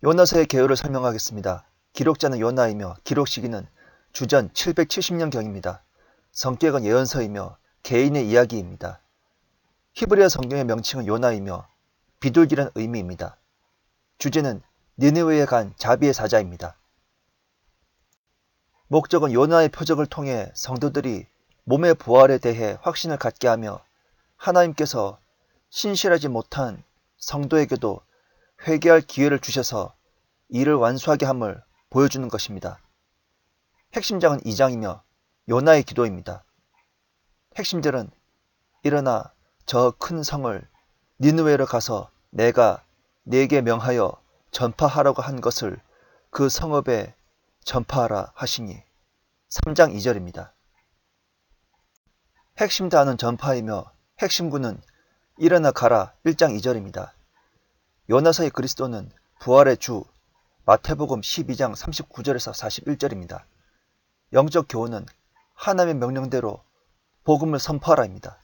요나서의 개요를 설명하겠습니다. 기록자는 요나이며 기록 시기는 주전 770년경입니다. 성격은 예언서이며 개인의 이야기입니다. 히브리어 성경의 명칭은 요나이며 비둘기란 의미입니다. 주제는 니느웨에 간 자비의 사자입니다. 목적은 요나의 표적을 통해 성도들이 몸의 부활에 대해 확신을 갖게 하며 하나님께서 신실하지 못한 성도에게도 회개할 기회를 주셔서 이를 완수하게 함을 보여주는 것입니다. 핵심장은 2장이며 요나의 기도입니다. 핵심들은 일어나 저 큰 성을 니느웨로 가서 내가 네게 명하여 전파하라고 한 것을 그 성읍에 전파하라 하시니 3장 2절입니다. 핵심 단어는 전파이며 핵심구는 일어나 가라 1장 2절입니다. 요나서의 그리스도는 부활의 주 마태복음 12장 39절에서 41절입니다. 영적 교훈은 하나님의 명령대로 복음을 선포하라입니다.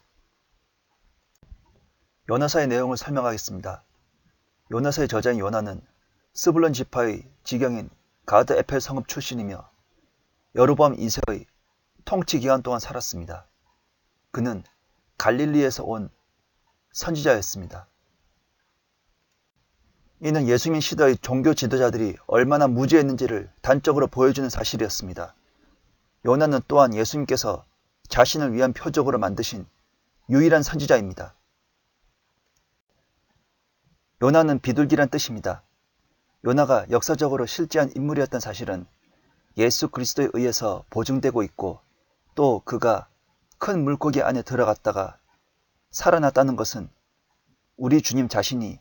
요나서의 내용을 설명하겠습니다. 요나서의 저자인 요나는 스불론 지파의 지경인 가드 에펠 성읍 출신이며 여로보암 2세의 통치 기간 동안 살았습니다. 그는 갈릴리에서 온 선지자였습니다. 이는 예수님 시대의 종교 지도자들이 얼마나 무지했는지를 단적으로 보여주는 사실이었습니다. 요나는 또한 예수님께서 자신을 위한 표적으로 만드신 유일한 선지자입니다. 요나는 비둘기란 뜻입니다. 요나가 역사적으로 실제한 인물이었던 사실은 예수 그리스도에 의해서 보증되고 있고 또 그가 큰 물고기 안에 들어갔다가 살아났다는 것은 우리 주님 자신이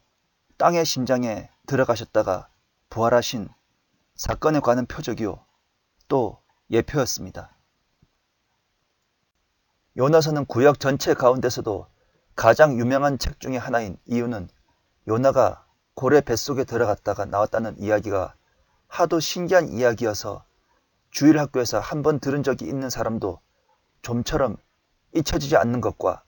땅의 심장에 들어가셨다가 부활하신 사건에 관한 표적이요 또 예표였습니다. 요나서는 구약 전체 가운데서도 가장 유명한 책 중의 하나인 이유는 요나가 고래 뱃속에 들어갔다가 나왔다는 이야기가 하도 신기한 이야기여서 주일학교에서 한 번 들은 적이 있는 사람도 좀처럼 잊혀지지 않는 것과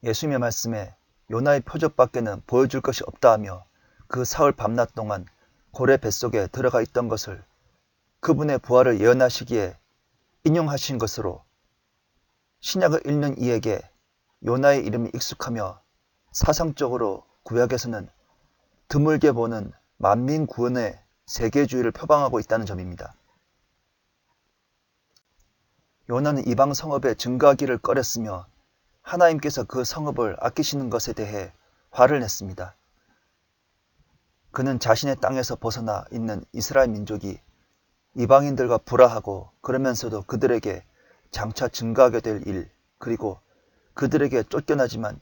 예수님의 말씀에 요나의 표적밖에는 보여줄 것이 없다 하며 그 사흘 밤낮 동안 고래 뱃속에 들어가 있던 것을 그분의 부활을 예언하시기에 인용하신 것으로 신약을 읽는 이에게 요나의 이름이 익숙하며 사상적으로 구약에서는 드물게 보는 만민 구원의 세계주의를 표방하고 있다는 점입니다. 요나는 이방 성읍에 증거하기를 꺼렸으며 하나님께서 그 성읍을 아끼시는 것에 대해 화를 냈습니다. 그는 자신의 땅에서 벗어나 있는 이스라엘 민족이 이방인들과 불화하고 그러면서도 그들에게 장차 증거하게 될 일, 그리고 그들에게 쫓겨나지만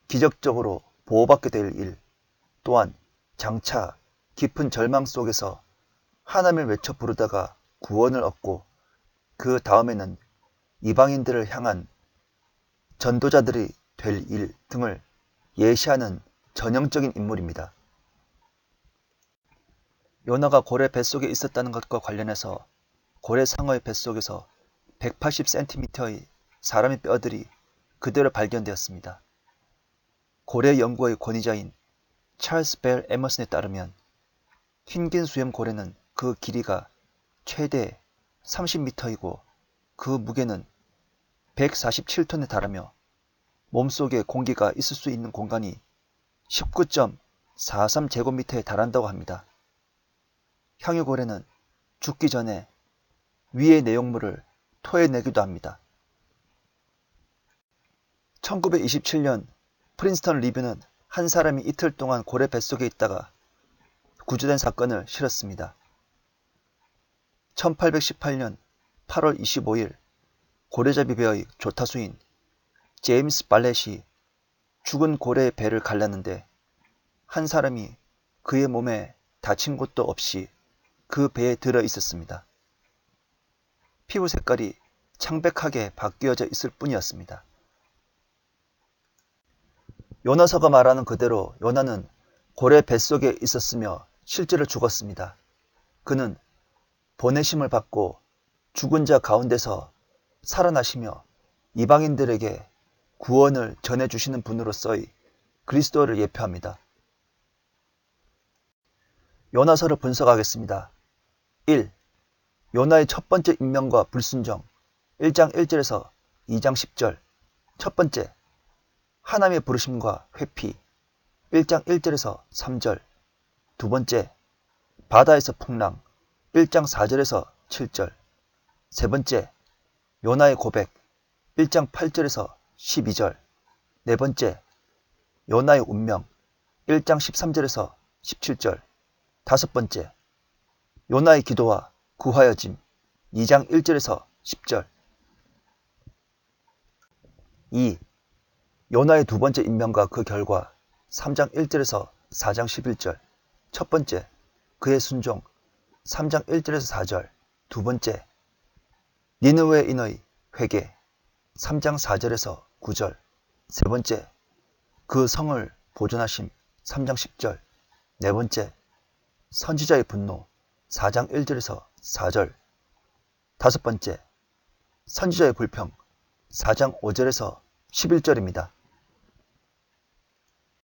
기적적으로 보호받게 될 일, 또한 장차 깊은 절망 속에서 하나님을 외쳐 부르다가 구원을 얻고 그 다음에는 이방인들을 향한 전도자들이 될 일 등을 예시하는 전형적인 인물입니다. 요나가 고래 뱃속에 있었다는 것과 관련해서 고래 상어의 뱃속에서 180cm의 사람의 뼈들이 그대로 발견되었습니다. 고래 연구의 권위자인 찰스 벨 에머슨에 따르면 흰긴 수염 고래는 그 길이가 최대 30m이고 그 무게는 147톤에 달하며 몸속에 공기가 있을 수 있는 공간이 19.43제곱미터에 달한다고 합니다. 향유고래는 죽기 전에 위의 내용물을 토해내기도 합니다. 1927년 프린스턴 리뷰는 한 사람이 이틀 동안 고래 뱃속에 있다가 구조된 사건을 실었습니다. 1818년 8월 25일 고래잡이 배의 조타수인 제임스 발렛이 죽은 고래의 배를 갈랐는데 한 사람이 그의 몸에 다친 곳도 없이 그 배에 들어 있었습니다. 피부 색깔이 창백하게 바뀌어져 있을 뿐이었습니다. 요나서가 말하는 그대로 요나는 고래 뱃속에 있었으며 실제로 죽었습니다. 그는 보내심을 받고 죽은 자 가운데서 살아나시며 이방인들에게 구원을 전해주시는 분으로서의 그리스도를 예표합니다. 요나서를 분석하겠습니다. 1. 요나의 첫 번째 임명과 불순종 1장 1절에서 2장 10절. 첫 번째, 하나님의 부르심과 회피 1장 1절에서 3절. 두 번째, 바다에서 풍랑 1장 4절에서 7절. 세 번째, 요나의 고백 1장 8절에서 12절. 네 번째, 요나의 운명 1장 13절에서 17절. 다섯 번째, 요나의 기도와 구하여짐 2장 1절에서 10절. 2. 요나의 두 번째 임명과 그 결과 3장 1절에서 4장 11절. 첫 번째, 그의 순종 3장 1절에서 4절. 두 번째, 니느웨인의 회개 3장 4절에서 9절. 세 번째, 그 성을 보존하심 3장 10절. 네 번째, 선지자의 분노 4장 1절에서 4절. 다섯 번째, 선지자의 불평 4장 5절에서 11절입니다.